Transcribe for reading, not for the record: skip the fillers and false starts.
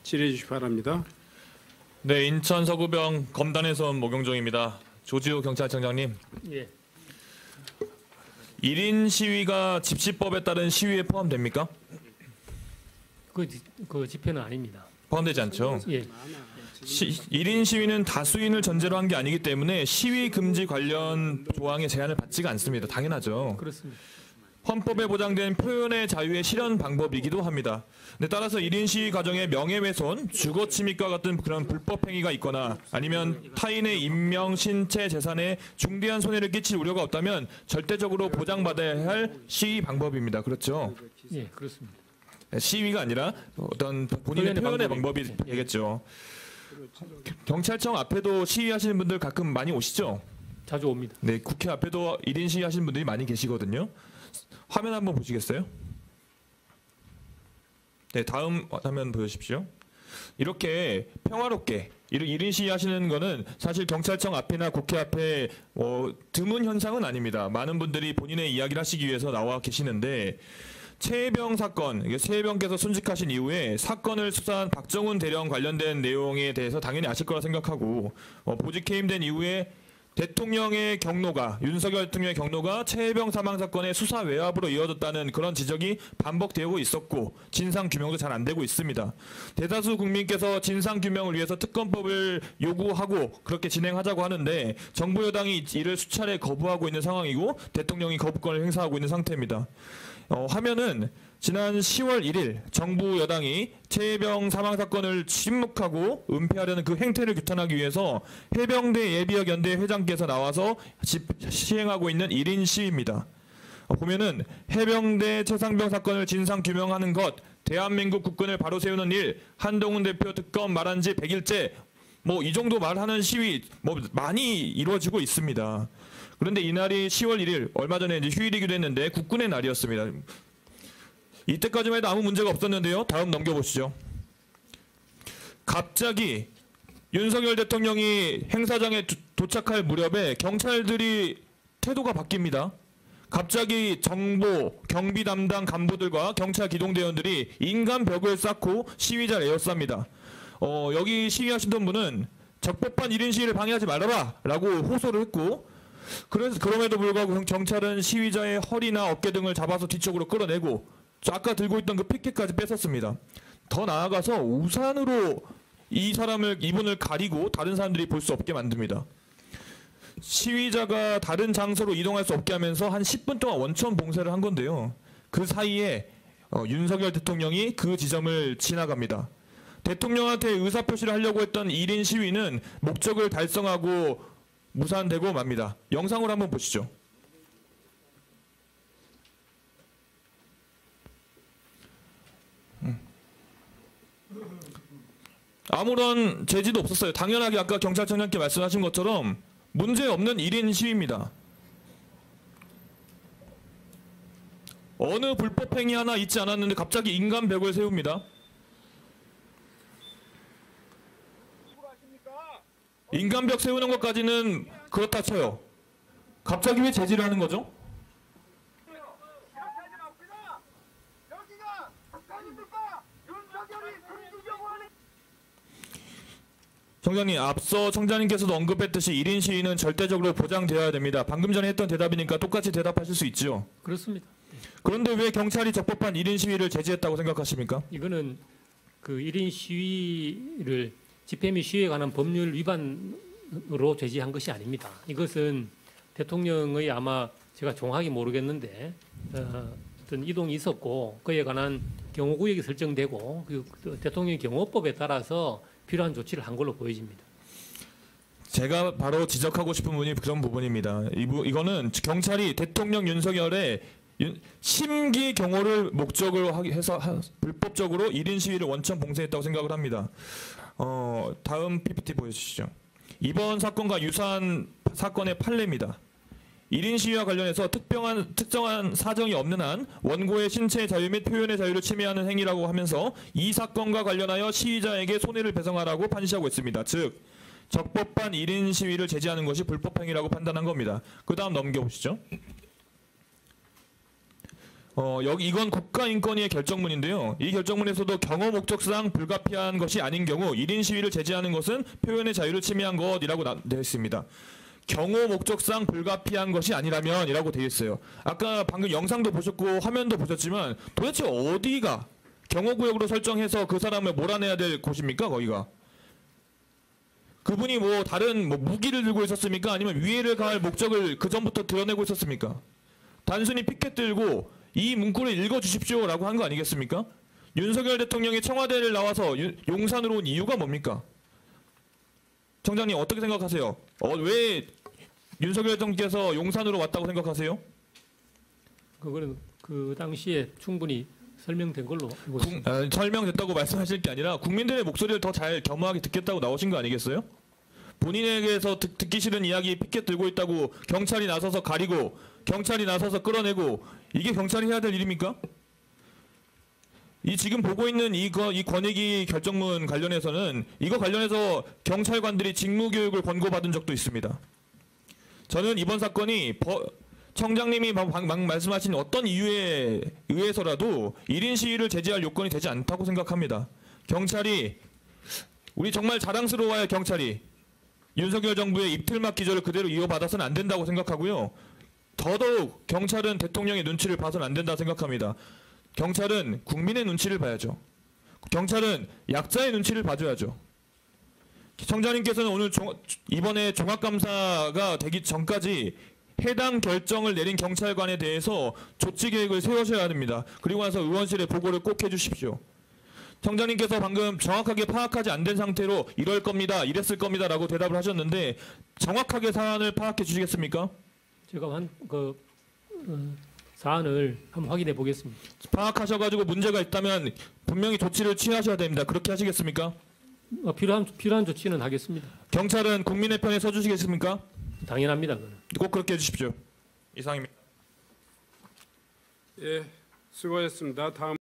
질의해 주시기 바랍니다. 네, 인천 서구병 검단에서 온 모경종입니다. 조지호 경찰청장님. 예. 1인 시위가 집시법에 따른 시위에 포함됩니까? 그 집회는 아닙니다. 포함되지 않죠. 예. 1인 시위는 다수인을 전제로 한 게 아니기 때문에 시위 금지 관련 조항의 제한을 받지가 않습니다. 당연하죠. 그렇습니다. 헌법에 보장된 표현의 자유의 실현 방법이기도 합니다. 네, 따라서 1인 시위 과정에 명예훼손, 주거침입과 같은 그런 불법 행위가 있거나 아니면 타인의 인명, 신체, 재산에 중대한 손해를 끼칠 우려가 없다면 절대적으로 보장받아야 할 시위 방법입니다. 그렇죠? 예, 그렇습니다. 시위가 아니라 어떤 본인의 표현의 방법이 되겠죠. 경찰청 앞에도 시위하시는 분들 가끔 많이 오시죠? 자주 옵니다. 네, 국회 앞에도 1인 시위하시는 분들이 많이 계시거든요. 화면 한번 보시겠어요? 네, 다음 화면 보여주십시오. 이렇게 평화롭게 1인 시위하시는 거는 사실 경찰청 앞이나 국회 앞에 드문 현상은 아닙니다. 많은 분들이 본인의 이야기를 하시기 위해서 나와 계시는데 최혜병 사건, 최혜병께서 순직하신 이후에 사건을 수사한 박정훈 대령 관련된 내용에 대해서 당연히 아실 거라 생각하고 보직 해임된 이후에 대통령의 경로가 윤석열 대통령의 경로가 최혜병 사망 사건의 수사 외압으로 이어졌다는 그런 지적이 반복되고 있었고 진상 규명도 잘 안 되고 있습니다. 대다수 국민께서 진상 규명을 위해서 특검법을 요구하고 그렇게 진행하자고 하는데 정부 여당이 이를 수차례 거부하고 있는 상황이고 대통령이 거부권을 행사하고 있는 상태입니다. 화면은 지난 10월 1일 정부 여당이 최혜병 사망 사건을 침묵하고 은폐하려는 그 행태를 규탄하기 위해서 해병대 예비역연대 회장께서 나와서 시행하고 있는 1인 시위입니다. 보면은 해병대 최상병 사건을 진상 규명하는 것, 대한민국 국군을 바로 세우는 일, 한동훈 대표 특검 말한 지 100일째, 이 정도 말하는 시위 많이 이루어지고 있습니다. 그런데 이날이 10월 1일 얼마 전에 이제 휴일이기도 했는데 국군의 날이었습니다. 이때까지만 해도 아무 문제가 없었는데요. 다음 넘겨보시죠. 갑자기 윤석열 대통령이 행사장에 도착할 무렵에 경찰들이 태도가 바뀝니다. 갑자기 정보, 경비 담당 간부들과 경찰 기동대원들이 인간벽을 쌓고 시위자를 에워쌉니다. 여기 시위하시던 분은 적법한 1인 시위를 방해하지 말아라 라고 호소를 했고 그럼에도 불구하고 경찰은 시위자의 허리나 어깨 등을 잡아서 뒤쪽으로 끌어내고 아까 들고 있던 그 피켓까지 뺏었습니다. 더 나아가서 우산으로 이분을 가리고 다른 사람들이 볼 수 없게 만듭니다. 시위자가 다른 장소로 이동할 수 없게 하면서 한 10분 동안 원천 봉쇄를 한 건데요. 그 사이에 윤석열 대통령이 그 지점을 지나갑니다. 대통령한테 의사표시를 하려고 했던 1인 시위는 목적을 달성하고 무산되고 맙니다. 영상으로 한번 보시죠. 아무런 제지도 없었어요. 당연하게 아까 경찰청장께 말씀하신 것처럼 문제없는 1인 시위입니다. 어느 불법 행위 하나 있지 않았는데 갑자기 인간벽을 세웁니다. 인간벽 세우는 것까지는 그렇다 쳐요. 갑자기 왜 제지를 하는 거죠? 청장님, 앞서 청장님께서도 언급했듯이 1인 시위는 절대적으로 보장되어야 됩니다. 방금 전에 했던 대답이니까 똑같이 대답하실 수 있죠? 그렇습니다. 그런데 왜 경찰이 적법한 1인 시위를 제지했다고 생각하십니까? 이거는 그 1인 시위를 집회 및 시위에 관한 법률 위반으로 제지한 것이 아닙니다. 이것은 대통령의 아마 제가 정확히 모르겠는데 어떤 이동이 있었고 그에 관한 경호구역이 설정되고 그 대통령 경호법에 따라서 필요한 조치를 한 걸로 보여집니다. 제가 바로 지적하고 싶은 부분이 그런 부분입니다. 이거는 경찰이 대통령 윤석열의 심기 경호를 목적으로 해서 불법적으로 1인 시위를 원천 봉쇄했다고 생각을 합니다. 다음 PPT 보여주시죠. 이번 사건과 유사한 사건의 판례입니다. 1인 시위와 관련해서 특정한 사정이 없는 한 원고의 신체의 자유 및 표현의 자유를 침해하는 행위라고 하면서 이 사건과 관련하여 시위자에게 손해를 배상하라고 판시하고 있습니다. 즉 적법한 1인 시위를 제지하는 것이 불법 행위라고 판단한 겁니다. 그 다음 넘겨보시죠. 여기 이건 국가인권위의 결정문인데요. 이 결정문에서도 경호 목적상 불가피한 것이 아닌 경우 1인 시위를 제재하는 것은 표현의 자유를 침해한 것이라고 되어 있습니다. 경호 목적상 불가피한 것이 아니라면이라고 되어 있어요. 아까 방금 영상도 보셨고 화면도 보셨지만 도대체 어디가 경호구역으로 설정해서 그 사람을 몰아내야 될 곳입니까? 거기가. 그분이 뭐 다른 뭐 무기를 들고 있었습니까? 아니면 위해를 가할 목적을 그 전부터 드러내고 있었습니까? 단순히 피켓 들고 이 문구를 읽어주십시오라고 한 거 아니겠습니까? 윤석열 대통령이 청와대를 나와서 용산으로 온 이유가 뭡니까? 청장님 어떻게 생각하세요? 왜 윤석열 대통령께서 용산으로 왔다고 생각하세요? 그거는 그 당시에 충분히 설명된 걸로 알고 있습니다. 설명됐다고 말씀하실 게 아니라 국민들의 목소리를 더 잘 겸허하게 듣겠다고 나오신 거 아니겠어요? 본인에게서 듣기 싫은 이야기 피켓 들고 있다고 경찰이 나서서 가리고 경찰이 나서서 끌어내고 이게 경찰이 해야 될 일입니까? 이 지금 보고 있는 이 권익위 결정문 관련해서는 이거 관련해서 경찰관들이 직무교육을 권고받은 적도 있습니다. 저는 이번 사건이 청장님이 말씀하신 어떤 이유에 의해서라도 1인 시위를 제재할 요건이 되지 않다고 생각합니다. 경찰이 우리 정말 자랑스러워야 경찰이 윤석열 정부의 입틀막 기조를 그대로 이어받아서는 안 된다고 생각하고요. 더더욱 경찰은 대통령의 눈치를 봐서는 안 된다고 생각합니다. 경찰은 국민의 눈치를 봐야죠. 경찰은 약자의 눈치를 봐줘야죠. 청장님께서는 오늘 이번에 종합감사가 되기 전까지 해당 결정을 내린 경찰관에 대해서 조치 계획을 세우셔야 합니다. 그리고 나서 의원실에 보고를 꼭 해주십시오. 청장님께서 방금 정확하게 파악하지 않은 상태로 이럴 겁니다, 이랬을 겁니다 라고 대답을 하셨는데 정확하게 사안을 파악해 주시겠습니까? 제가 사안을 한번 확인해 보겠습니다. 파악하셔가지고 문제가 있다면 분명히 조치를 취하셔야 됩니다. 그렇게 하시겠습니까? 필요한 조치는 하겠습니다. 경찰은 국민의 편에 서주시겠습니까? 당연합니다. 그건. 꼭 그렇게 해주십시오. 이상입니다. 예, 수고하셨습니다. 다음.